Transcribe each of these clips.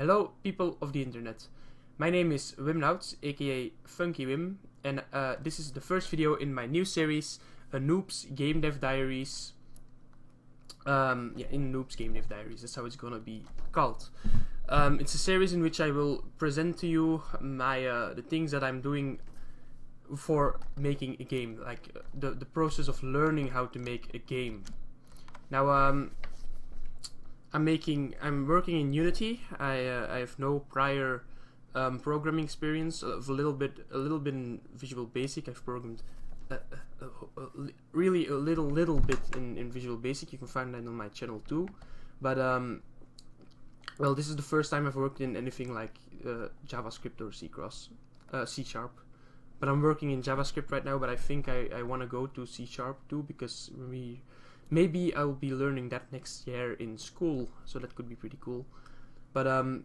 Hello, people of the internet. My name is Wim Nouts, aka Funky Wim, and this is the first video in my new series, Noob's Game Dev Diaries. In Noob's Game Dev Diaries, that's how it's gonna be called. It's a series in which I will present to you my the things that I'm doing for making a game, like the process of learning how to make a game. Now, I'm working in Unity. I have no prior programming experience. A little bit in Visual Basic. I've programmed really a little bit in Visual Basic. You can find that on my channel too. But well, this is the first time I've worked in anything like JavaScript or C Sharp. But I'm working in JavaScript right now. But I think I want to go to C Sharp too, because maybe I'll be learning that next year in school, so that could be pretty cool. But I'm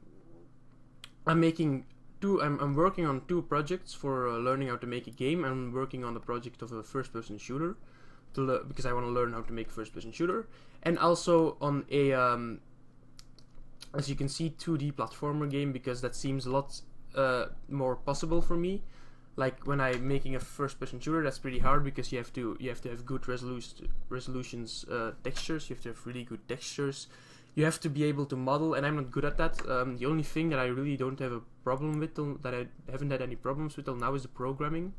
working on two projects for learning how to make a game. I'm working on the project of a first-person shooter, because I want to learn how to make a first-person shooter, and also on a, as you can see, 2D platformer game, because that seems a lot more possible for me. Like when I'm making a first-person shooter, that's pretty hard because you have to have good resolutions, textures. You have to have really good textures. You have to be able to model, and I'm not good at that. The only thing that I really don't have a problem with, that I haven't had any problems with till now, is the programming.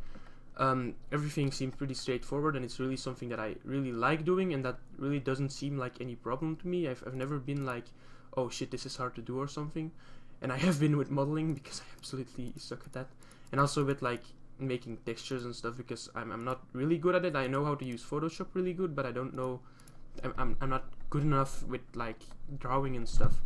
Everything seems pretty straightforward, and it's really something that I really like doing, and that really doesn't seem like any problem to me. I've never been like, oh shit, this is hard to do or something. And I have been with modeling, because I absolutely suck at that. And also with like making textures and stuff, because I'm not really good at it. I know how to use Photoshop really good, but I don't know, I'm not good enough with like drawing and stuff.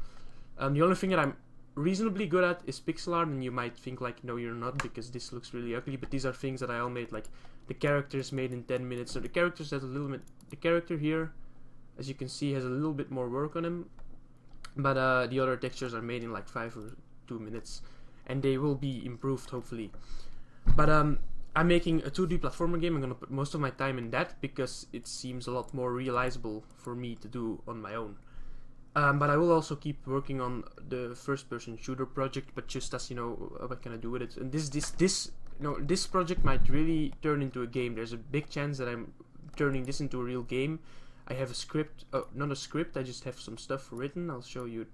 The only thing that I'm reasonably good at is pixel art, and you might think like, no, you're not, because this looks really ugly. But these are things that I all made, like the characters made in 10 minutes. So the characters has a little bit, the character here, as you can see, has a little bit more work on him, but the other textures are made in like 5 or 2 minutes. And they will be improved, hopefully. But I'm making a 2D platformer game. I'm gonna put most of my time in that, because it seems a lot more realizable for me to do on my own. But I will also keep working on the first-person shooter project, but just as, you know, what can I do with it? And this project might really turn into a game. There's a big chance that I'm turning this into a real game. I have a script, not a script, I just have some stuff written. I'll show you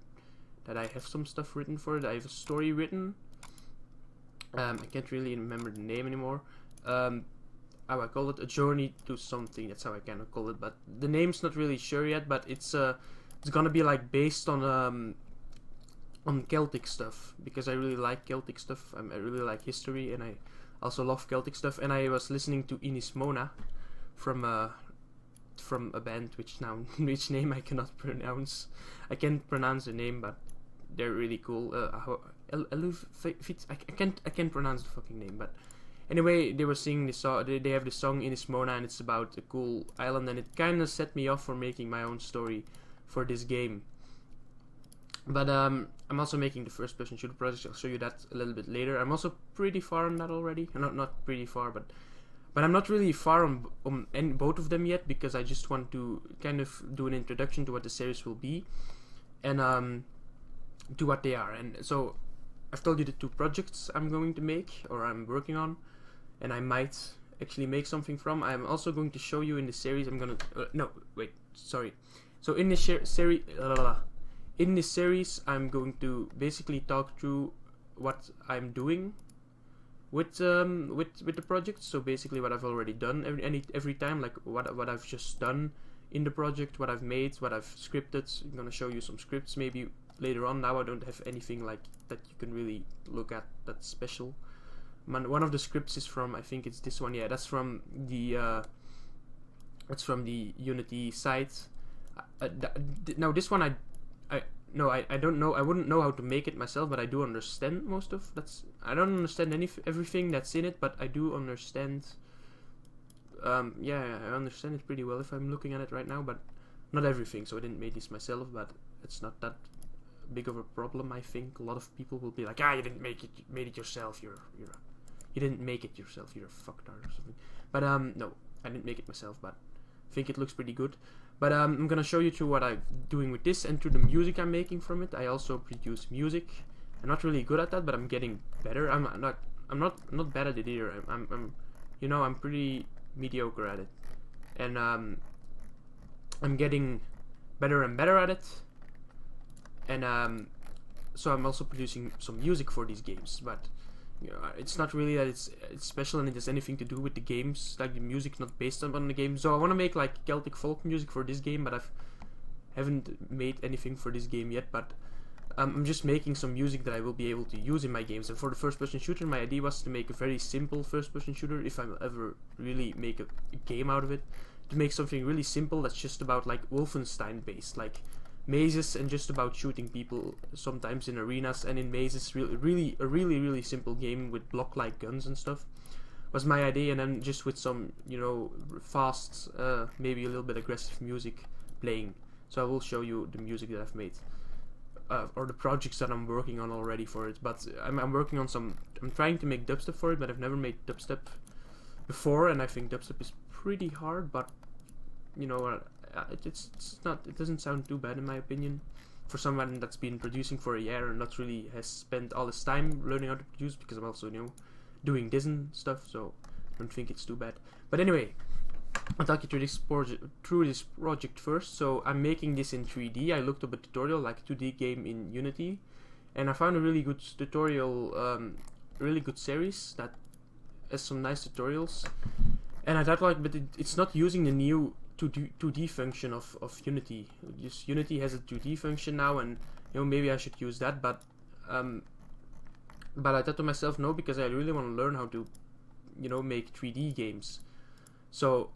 that I have some stuff written for it. I have a story written. I can't really remember the name anymore. How I call it, a journey to something. That's how I kind of call it. But the name's not really sure yet. But it's gonna be like based on Celtic stuff, because I really like Celtic stuff. I really like history, and I also love Celtic stuff. And I was listening to Inis Mona from a band which name I cannot pronounce. I can't pronounce the name, but they're really cool. I can't pronounce the fucking name, but anyway, they were singing this song. They have this song in Mona, and it's about a cool island, and it kind of set me off for making my own story for this game. But I'm also making the first-person shooter project. I'll show you that a little bit later. I'm also pretty far on that already. Not pretty far, but I'm not really far on both of them yet, because I just want to kind of do an introduction to what the series will be, and to what they are. And so I've told you the two projects I'm going to make, or I'm working on, and I might actually make something from. I'm also going to show you in the series. I'm gonna So in this series, I'm going to basically talk through what I'm doing with the project. So basically what I've already done every time, like what I've just done in the project, what I've made, what I've scripted. I'm gonna show you some scripts maybe later on. Now I don't have anything like that you can really look at that's special. One of the scripts is from, I think it's this one. Yeah, that's from the Unity site. Now this one I don't know. I wouldn't know how to make it myself, but I do understand most of that's. I don't understand everything that's in it, but I do understand. Yeah, I understand it pretty well if I'm looking at it right now, but not everything. So I didn't make this myself, but it's not that big of a problem. I think a lot of people will be like, you didn't make it, you made it yourself. You didn't make it yourself. You're a fucktard or something. But no, I didn't make it myself, but I think it looks pretty good. But I'm gonna show you through what I'm doing with this, and through the music I'm making from it. I also produce music. I'm not really good at that, but I'm getting better. I'm not bad at it either. I'm you know, I'm pretty mediocre at it, and I'm getting better and better at it, and so I'm also producing some music for these games, but you know, it's not really that it's special and it has anything to do with the games. Like the music's not based on the game. So I want to make like Celtic folk music for this game, but haven't made anything for this game yet. But I'm just making some music that I will be able to use in my games. And for the first-person shooter, my idea was to make a very simple first-person shooter. If I ever really make a game out of it, to make something really simple that's just about like Wolfenstein based, like mazes and just about shooting people, sometimes in arenas and in mazes. Really simple game with block-like guns and stuff was my idea, and then just with some, you know, fast, maybe a little bit aggressive music playing. So I will show you the music that I've made, or the projects that I'm working on already for it. But I'm working on some. I'm trying to make dubstep for it, but I've never made dubstep before, and I think dubstep is pretty hard. But you know, it's not. It doesn't sound too bad in my opinion, for someone that's been producing for a year and not really has spent all this time learning how to produce. Because I'm also, you know, doing this and stuff, so I don't think it's too bad. But anyway, I'll talk you through this project first. So I'm making this in 3D. I looked up a tutorial, like a 2D game in Unity, and I found a really good tutorial, really good series that has some nice tutorials. And I thought, like, but it's not using the new 2D function of Unity. Just Unity has a 2D function now, and you know, maybe I should use that. But I thought to myself, no, because I really want to learn how to, you know, make 3D games. So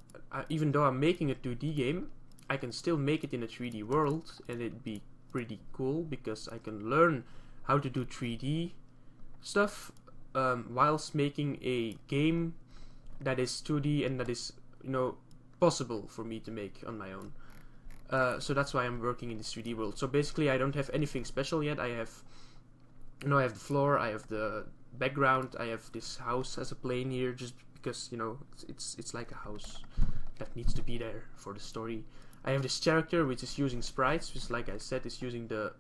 even though I'm making a 2D game, I can still make it in a 3D world, and it'd be pretty cool because I can learn how to do 3D stuff whilst making a game that is 2D and that is, you know, possible for me to make on my own. So that's why I'm working in this 3D world. So basically, I don't have anything special yet. I have the floor, I have the background, I have this house as a plane here, just because, you know, it's like a house that needs to be there for the story. I have this character which is using sprites, which, like I said, is using the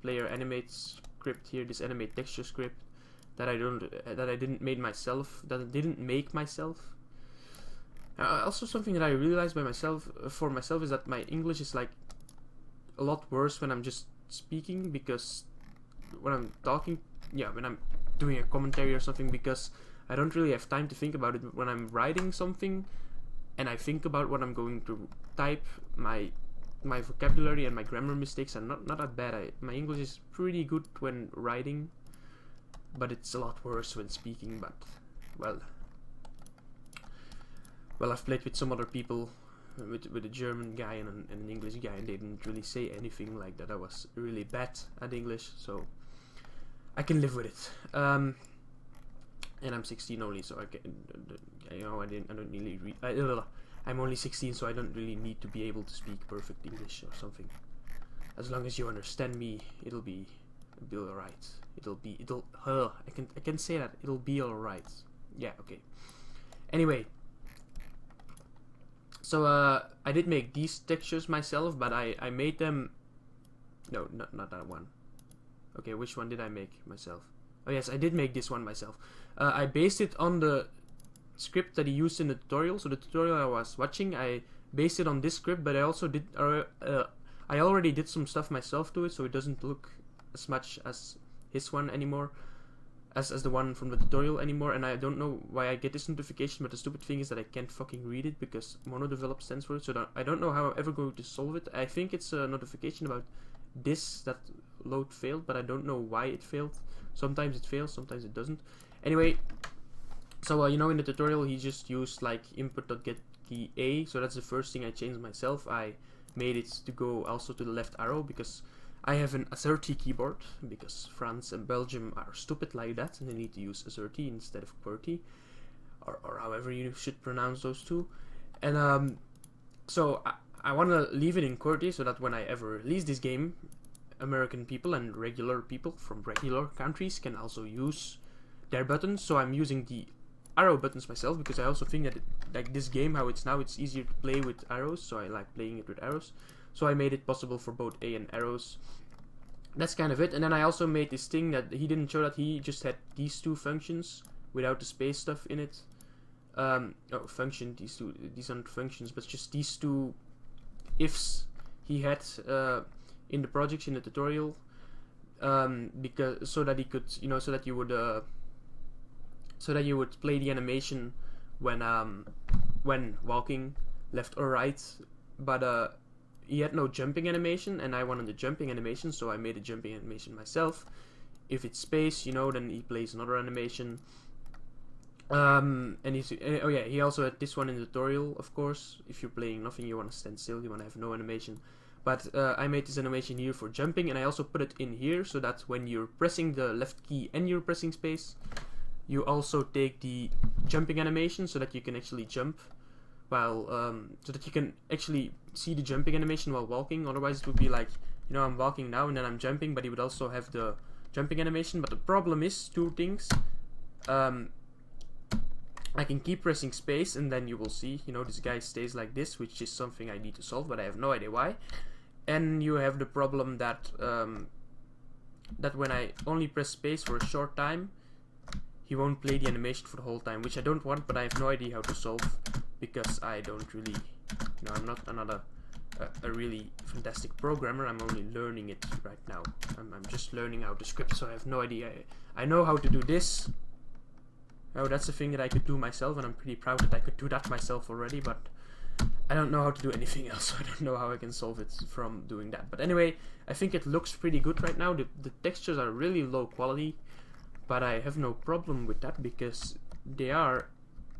player animate script here, this animate texture script that I didn't make myself. Also, something that I realized for myself is that my English is like a lot worse when I'm just speaking, because when I'm talking, when I'm doing a commentary or something, because I don't really have time to think about it. When I'm writing something and I think about what I'm going to type, my vocabulary and my grammar mistakes are not that bad. My English is pretty good when writing, but it's a lot worse when speaking. But well, I've played with some other people, with a German guy and an English guy, and they didn't really say anything like that I was really bad at English, so I can live with it. And I'm 16 only, so I can, you know, I don't really read. I'm only 16, so I don't really need to be able to speak perfect English or something. As long as you understand me, it'll be alright. I can say that it'll be alright. Yeah, okay. Anyway, so I did make these textures myself, but I made them. No, not that one. Okay, which one did I make myself? Oh yes, I did make this one myself. I based it on the script that he used in the tutorial. So the tutorial I was watching, I based it on this script, but I also did. I already did some stuff myself to it, so it doesn't look as much as his one anymore, as the one from the tutorial anymore. And I don't know why I get this notification, but the stupid thing is that I can't fucking read it because monodevelop stands for it. So I don't know how I'm ever going to solve it. I think it's a notification about this, that load failed, but I don't know why it failed. Sometimes it fails, sometimes it doesn't. Anyway, so you know, in the tutorial he just used like input.get key A, so that's the first thing I changed myself. I made it to go also to the left arrow because I have an AZERTY keyboard, because France and Belgium are stupid like that and they need to use AZERTY instead of QWERTY, or however you should pronounce those two. And so I want to leave it in QWERTY so that when I ever release this game, American people and regular people from regular countries can also use their buttons. So I'm using the arrow buttons myself because I also think that like this game, how it's now, it's easier to play with arrows, so I like playing it with arrows. So I made it possible for both A and arrows. that's kind of it. And then I also made this thing that he didn't show, that he just had these two functions without the space stuff in it. Function, these aren't functions, but just these two ifs he had in the project, in the tutorial, because so that he could, so that you would play the animation when walking left or right, but he had no jumping animation, and I wanted the jumping animation, so I made a jumping animation myself. If it's space, then he plays another animation. And he also had this one in the tutorial, of course. If you're playing nothing, you want to stand still, you want to have no animation. But I made this animation here for jumping, and I also put it in here so that when you're pressing the left key and you're pressing space, you also take the jumping animation so that you can actually jump while, so that you can actually see the jumping animation while walking. Otherwise it would be like, I'm walking now and then I'm jumping, but he would also have the jumping animation. But the problem is two things. I can keep pressing space, and then you will see, this guy stays like this, which is something I need to solve, but I have no idea why. And you have the problem that that when I only press space for a short time, he won't play the animation for the whole time, which I don't want, but I have no idea how to solve, because I don't really, I'm not a really fantastic programmer. I'm only learning it right now. I'm just learning how to script, so I have no idea. I know how to do this. Oh, that's a thing that I could do myself, and I'm pretty proud that I could do that myself already, but I don't know how to do anything else, so I don't know how I can solve it from doing that. But anyway, I think it looks pretty good right now. The textures are really low quality, but I have no problem with that, because they are,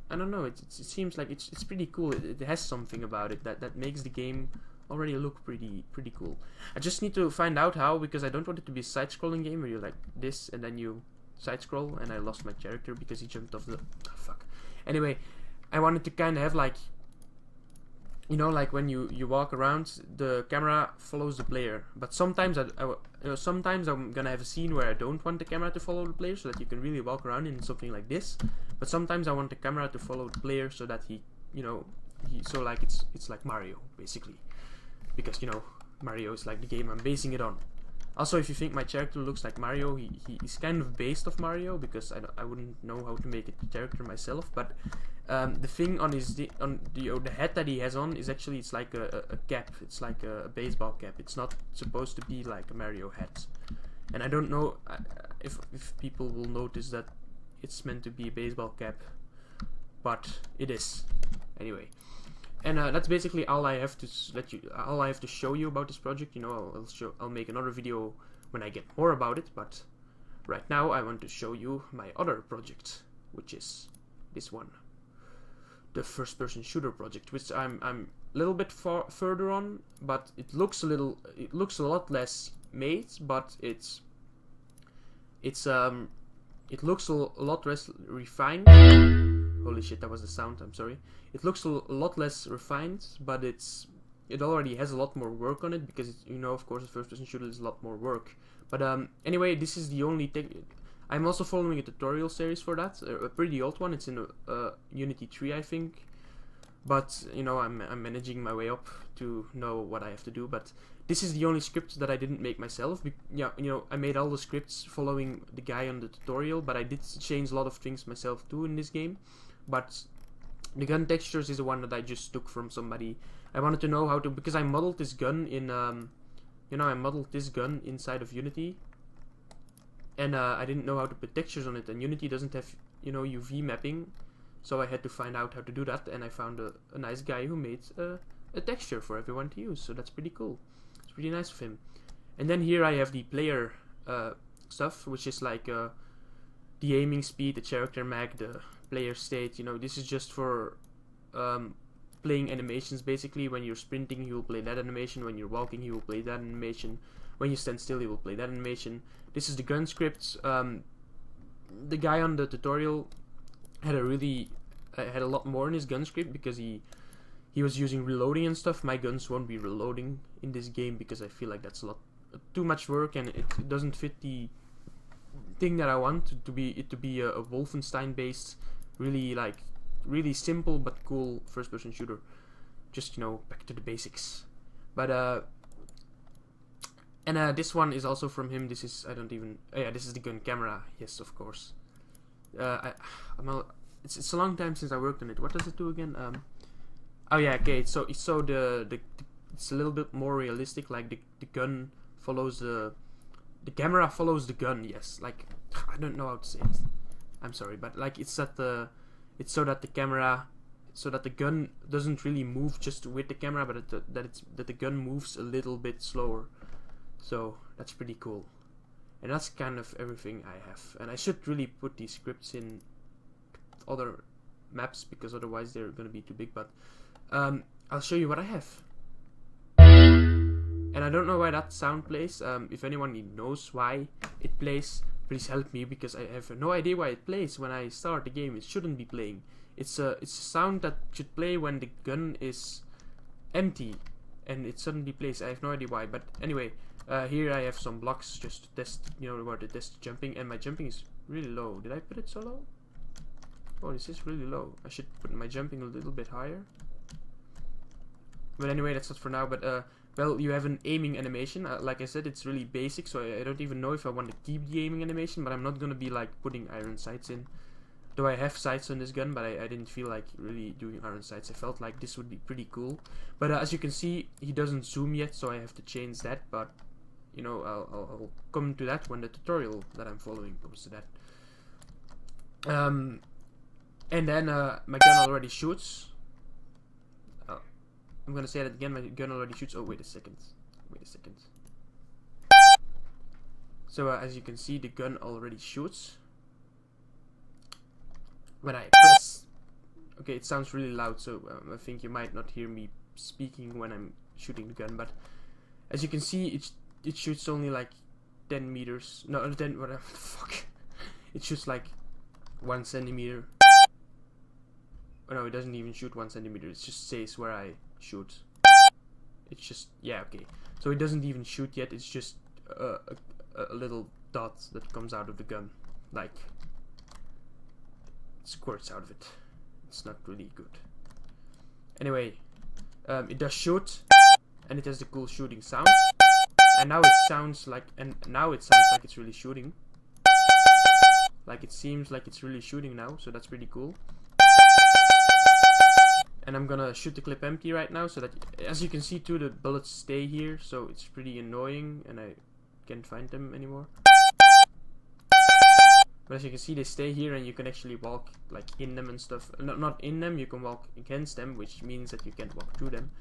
I don't know, it seems like it's pretty cool. It has something about it that makes the game already look pretty cool. I just need to find out how, because I don't want it to be a side-scrolling game where you're like this and then you side scroll, and I lost my character because he jumped off the fuck. Anyway, I wanted to kind of have like, like when you walk around, the camera follows the player. But sometimes sometimes I'm gonna have a scene where I don't want the camera to follow the player, so that you can really walk around in something like this. But sometimes I want the camera to follow the player so that he like it's like Mario basically, because Mario is like the game I'm basing it on. Also, if you think my character looks like Mario, he's kind of based off Mario, because I wouldn't know how to make a character myself. But the thing on the head that he has on is actually, it's like a cap. It's like a baseball cap. It's not supposed to be like a Mario hat. And I don't know if people will notice that it's meant to be a baseball cap, but it is anyway. And that's basically all I have to show you about this project. I'll make another video when I get more about it, but right now I want to show you my other project, which is this one, the first-person shooter project, which I'm a little bit further on, but it looks a lot less made, but it looks a lot less refined. Holy shit, that was the sound, I'm sorry. It looks a lot less refined, but it already has a lot more work on it, because of course, a first-person shooter is a lot more work. But anyway, this is the only thing. I'm also following a tutorial series for that, a pretty old one. It's in Unity 3, I think. But I'm managing my way up to know what I have to do. But this is the only script that I didn't make myself. I made all the scripts following the guy on the tutorial, but I did change a lot of things myself too in this game. But the gun textures is the one that I just took from somebody. I wanted to know how to, because I modeled this gun in, I modeled this gun inside of Unity, and I didn't know how to put textures on it, and Unity doesn't have, UV mapping, so I had to find out how to do that, and I found a nice guy who made a texture for everyone to use, so that's pretty cool. It's pretty nice of him. And then here I have the player stuff, which is like the aiming speed, the character mag, the player state. This is just for playing animations. Basically, when you're sprinting, he will play that animation. When you're walking, he will play that animation. When you stand still, he will play that animation. This is the gun scripts. The guy on the tutorial had a lot more in his gun script, because he was using reloading and stuff. My guns won't be reloading in this game, because I feel like that's a lot too much work, and it doesn't fit the thing that I want to be a Wolfenstein based, really simple but cool first person shooter. Just back to the basics. But And this one is also from him. This is, I don't even, oh yeah, this is the gun camera. Yes, of course. It's a long time since I worked on it. What does it do again? Oh yeah, okay. So it's a little bit more realistic. Like the gun follows the camera follows the gun. Yes, like I don't know how to say it. I'm sorry, but like it's so that the gun doesn't really move just with the camera, but that the gun moves a little bit slower. So that's pretty cool. And that's kind of everything I have. And I should really put these scripts in other maps, because otherwise they're going to be too big. But I'll show you what I have. And I don't know why that sound plays. If anyone knows why it plays, please help me, because I have no idea why it plays when I start the game. It shouldn't be playing. It's a sound that should play when the gun is empty, and it suddenly plays. I have no idea why. But anyway, here I have some blocks just to test, where to test jumping, and my jumping is really low. Did I put it so low? Oh, this is really low. I should put my jumping a little bit higher. But anyway, that's not for now. But well, you have an aiming animation. Like I said, it's really basic, so I don't even know if I want to keep the aiming animation. But I'm not gonna be like putting iron sights in. Though I have sights on this gun, but I didn't feel like really doing iron sights. I felt like this would be pretty cool. But as you can see, he doesn't zoom yet, so I have to change that. But I'll come to that when the tutorial that I'm following comes to that. And then my gun already shoots. I'm gonna say that again. My gun already shoots. Oh, wait a second. So as you can see, the gun already shoots. When I press, okay, it sounds really loud, so I think you might not hear me speaking when I'm shooting the gun. But as you can see, it shoots only like 10 meters. No, 10. Whatever the fuck. It shoots like 1 centimeter. Oh no, it doesn't even shoot 1 centimeter. It just says where I shoot. It's just, yeah, okay. So it doesn't even shoot yet. It's just a little dot that comes out of the gun, like squirts out of it. It's not really good. Anyway, it does shoot, and it has the cool shooting sound. And now it sounds like, it's really shooting. Like it seems like it's really shooting now, so that's pretty cool. And I'm gonna shoot the clip empty right now, so that, as you can see too, the bullets stay here, so it's pretty annoying, and I can't find them anymore. But as you can see, they stay here, and you can actually walk like in them and stuff. Not in them, you can walk against them, which means that you can't walk through them,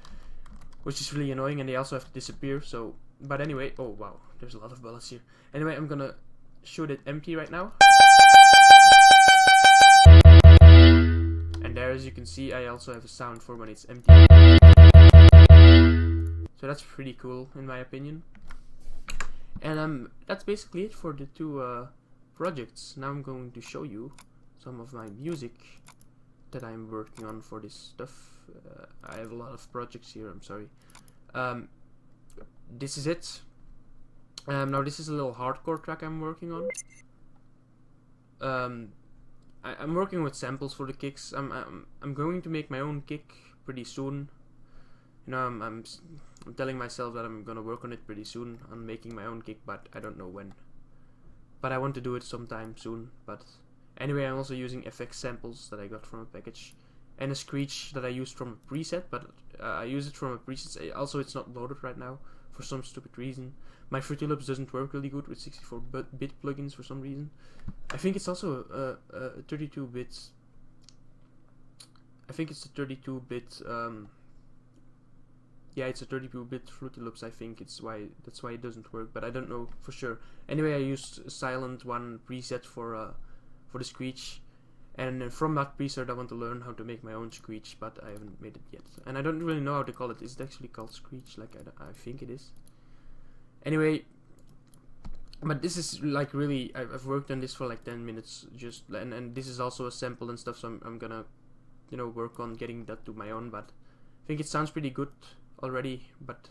which is really annoying. And they also have to disappear. So, but anyway, oh wow, there's a lot of bullets here. Anyway, I'm gonna shoot it empty right now. And there, as you can see, I also have a sound for when it's empty. So that's pretty cool in my opinion. And that's basically it for the two projects. Now I'm going to show you some of my music that I'm working on for this stuff. I have a lot of projects here, I'm sorry. This is it. Now this is a little hardcore track I'm working on. I'm working with samples for the kicks. I'm going to make my own kick pretty soon. I'm telling myself that I'm gonna work on it pretty soon on making my own kick, but I don't know when. But I want to do it sometime soon. But anyway, I'm also using FX samples that I got from a package, and a screech that I used from a preset. But I use it from a preset. Also, it's not loaded right now for some stupid reason. My Fruity Loops doesn't work really good with 64-bit plugins for some reason. I think it's also a 32-bit. I think it's a 32-bit. Yeah, it's a 32-bit Fruity Loops. I think that's why it doesn't work, but I don't know for sure. Anyway, I used Silent One preset for the screech, and from that preset I want to learn how to make my own screech, but I haven't made it yet, and I don't really know how to call it. Is it actually called screech? Like I think it is. Anyway, but this is like really, I've worked on this for like 10 minutes just, and this is also a sample and stuff, so I'm gonna work on getting that to my own. But I think it sounds pretty good already, but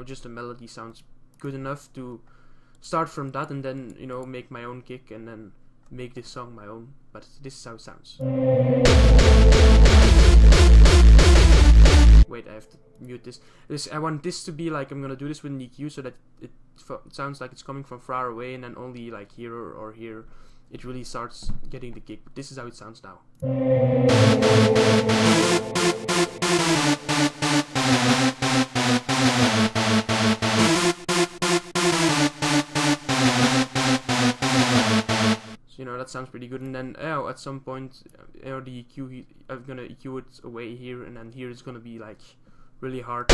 just the melody sounds good enough to start from that, and then make my own kick, and then make this song my own. But this is how it sounds. wait, I have to mute this. I want this to be like, I'm gonna do this with an EQ so that it sounds like it's coming from far away, and then only like here or here it really starts getting the kick. But this is how it sounds now. You know, that sounds pretty good. And then at some point the EQ, I'm gonna EQ it away here, and then here it's gonna be like really hard.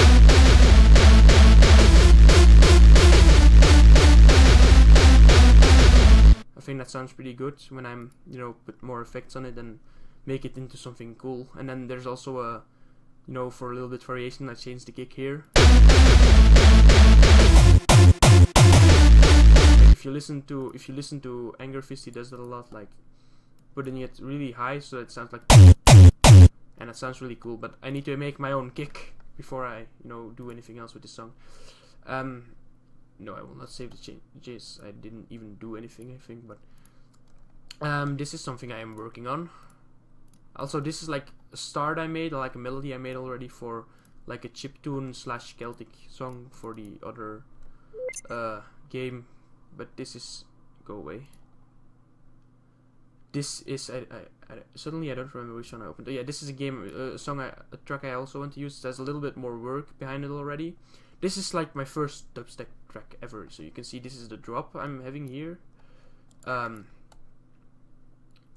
I think that sounds pretty good when I'm, you know, put more effects on it and make it into something cool. And then there's also a, you know, for a little bit variation, I changed the kick here. If you listen to Anger Fist, he does that a lot, like putting it really high so it sounds like, and it sounds really cool. But I need to make my own kick before I, you know, do anything else with this song. No, I will not save the changes. I didn't even do anything, I think. But this is something I am working on. Also, this is like a start I made, like a melody I made already for like a chiptune / Celtic song for the other game. But this is, go away. This is, suddenly I don't remember which one I opened. Oh yeah, this is a game, a track I also want to use. There's a little bit more work behind it already. This is like my first dubstep track ever. So you can see this is the drop I'm having here. I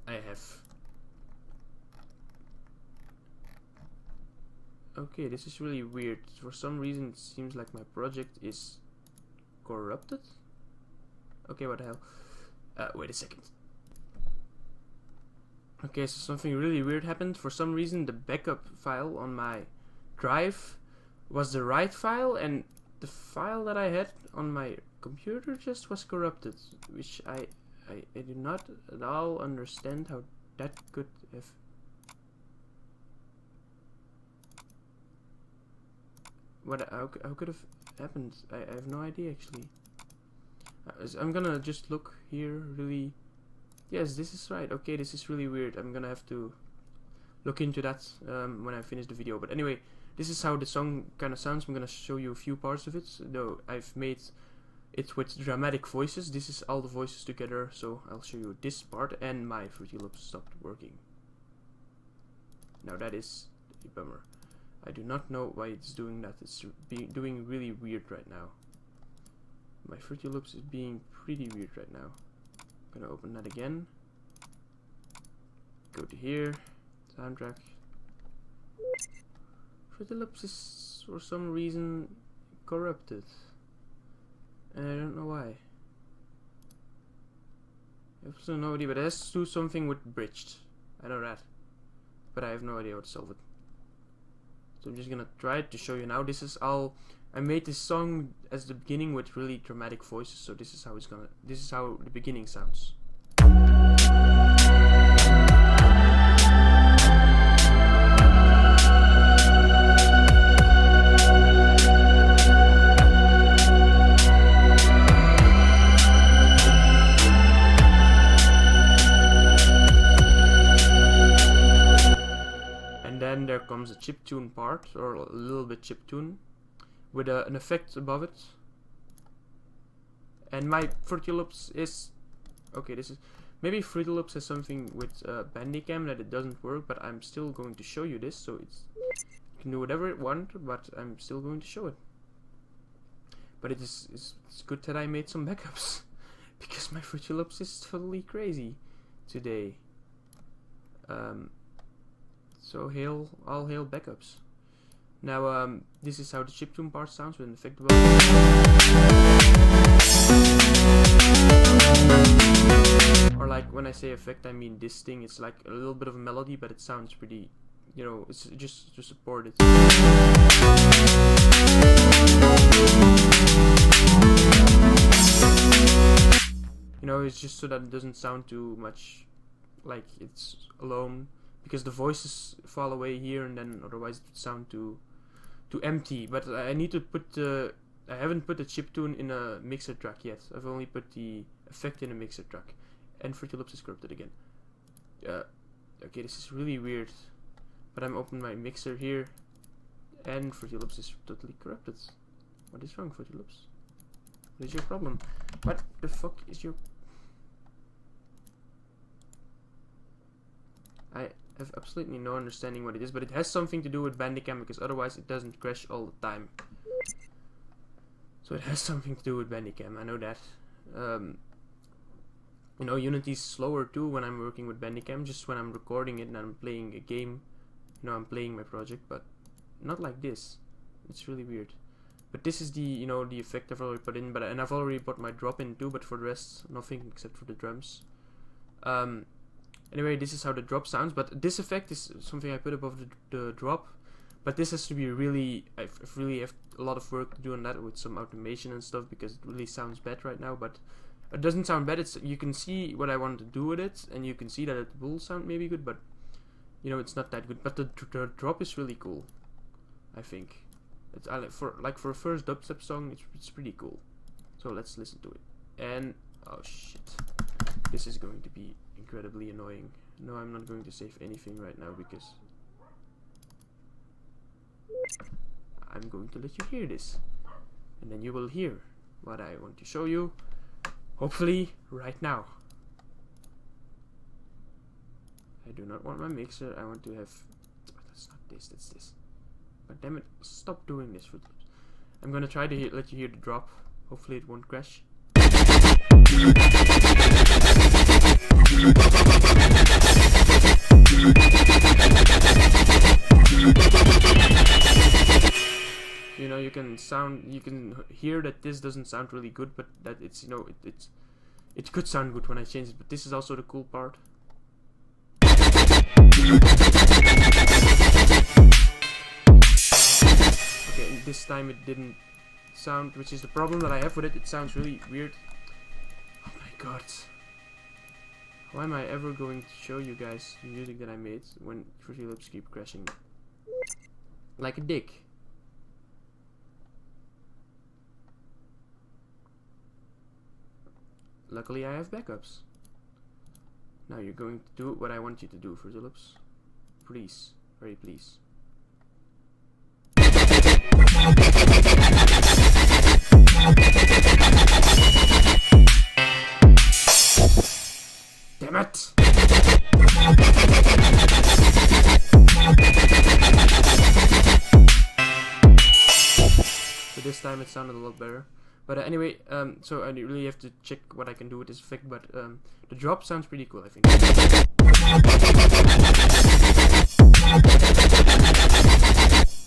have... Okay, this is really weird. For some reason it seems like my project is corrupted. Okay, what the hell? Wait a second. Okay, so something really weird happened. For some reason, the backup file on my drive was the right file, and the file that I had on my computer just was corrupted, which I do not at all understand how that could have... How could have happened? I have no idea, actually. I'm gonna just look here really. Yes, this is right. Okay, this is really weird. I'm gonna have to look into that when I finish the video. But anyway, this is how the song kind of sounds. I'm gonna show you a few parts of it. Though I've made it with dramatic voices. This is all the voices together. So I'll show you this part, and my Fruity Loops stopped working. Now that is a bummer. I do not know why it's doing that. It's doing really weird right now. My Fruity Loops is being pretty weird right now. I'm gonna open that again. Go to here, soundtrack. Fruity Loops is for some reason corrupted, and I don't know why. I have also no idea, but it has to do something with bridged. I know that, but I have no idea how to solve it. So I'm just gonna try to show you now. This is all. I made this song as the beginning with really dramatic voices, so this is how this is how the beginning sounds. And then there comes a chiptune part, or a little bit chiptune, with an effect above it. And my Fruity Loops is... Okay, this is... Maybe Fruity Loops has something with Bandicam that it doesn't work, but I'm still going to show you this, so it's... You can do whatever you want, but I'm still going to show it. But it's good that I made some backups, because my Fruity Loops is totally crazy today. So all hail backups. Now, this is how the chiptune part sounds with an effect above. Or like, when I say effect, I mean this thing. It's like a little bit of a melody, but it sounds pretty, you know, it's just to support it. You know, it's just so that it doesn't sound too much like it's alone, because the voices fall away here, and then otherwise it would sound too empty. But I need to put I haven't put the chiptune in a mixer track yet. I've only put the effect in a mixer track. And Fruity Loops is corrupted again. Okay, this is really weird. But I'm opening my mixer here, and Fruity Loops is totally corrupted. What is wrong, Fruity Loops? What is your problem? What the fuck is your... I have absolutely no understanding what it is, but it has something to do with Bandicam, because otherwise it doesn't crash all the time. So it has something to do with Bandicam, I know that. You know, Unity's slower too when I'm working with Bandicam, just when I'm recording it and I'm playing a game. You know, I'm playing my project, but not like this. It's really weird. But this is the, you know, the effect I've already put in, and I've already put my drop in too, but for the rest, nothing except for the drums. Anyway, this is how the drop sounds, but this effect is something I put above the drop. But this has to be really, I've really have a lot of work to do on that with some automation and stuff, because it really sounds bad right now, but it doesn't sound bad. It's, you can see what I want to do with it, and you can see that it will sound maybe good, but you know, it's not that good. But the drop is really cool, I think. It's for a first dubstep song, it's pretty cool. So let's listen to it. And oh shit, this is going to be incredibly annoying. No, I'm not going to save anything right now because I'm going to let you hear this, and then you will hear what I want to show you, hopefully right now. I do not want my mixer, I want to have... Oh, that's not this, that's this. But damn it, stop doing this. I'm gonna try to let you hear the drop. Hopefully it won't crash. You know, you can hear that this doesn't sound really good, but that it's, you know, it could sound good when I change it. But this is also the cool part. Okay, and this time it didn't sound, which is the problem that I have with it. It sounds really weird. Oh my god. Why am I ever going to show you guys the music that I made when Fruity Loops keep crashing? Like a dick. Luckily I have backups. Now you're going to do what I want you to do, Fruity Loops. Please. Very please. Damn it! So this time it sounded a lot better. But anyway, so I really have to check what I can do with this effect, but the drop sounds pretty cool, I think.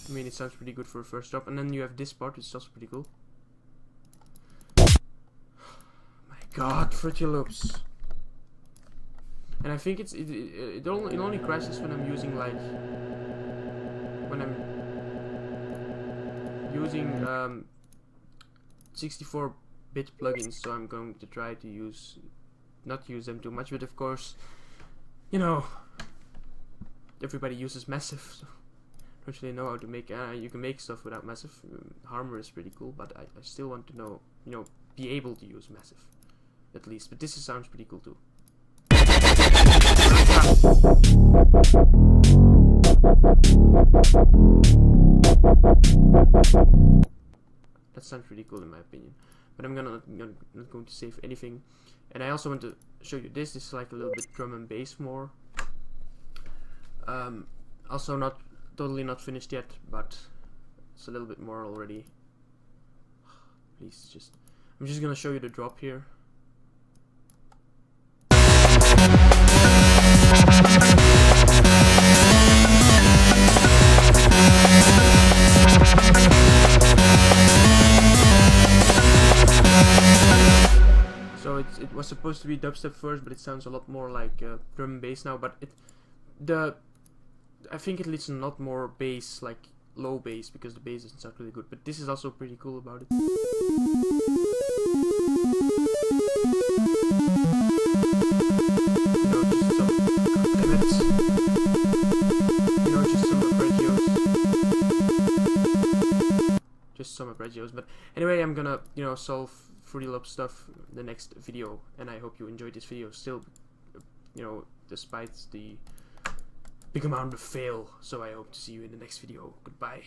I mean, it sounds pretty good for a first drop, and then you have this part, which is also pretty cool. My god, Fruity Loops. And I think it only crashes when I'm using, like, when I'm using 64-bit plugins, so I'm going to try to not use them too much, but of course, you know, everybody uses Massive, so I don't really know how to make, you can make stuff without Massive. Harmor is pretty cool, but I still want to know, you know, be able to use Massive, at least, but this sounds pretty cool too. That sounds pretty cool in my opinion, but I'm not going to save anything. And I also want to show you this. This is like a little bit drum and bass more. Also not totally not finished yet, but it's a little bit more already. Please just, I'm just gonna show you the drop here. So it was supposed to be dubstep first, but it sounds a lot more like drum and bass now. But I think it needs a lot more bass, like low bass, because the bass doesn't sound really good. But this is also pretty cool about it. Just some arpeggios. But anyway, I'm gonna, you know, solve Fruity Loops stuff in the next video, and I hope you enjoyed this video still, you know, despite the big amount of fail. So I hope to see you in the next video. Goodbye.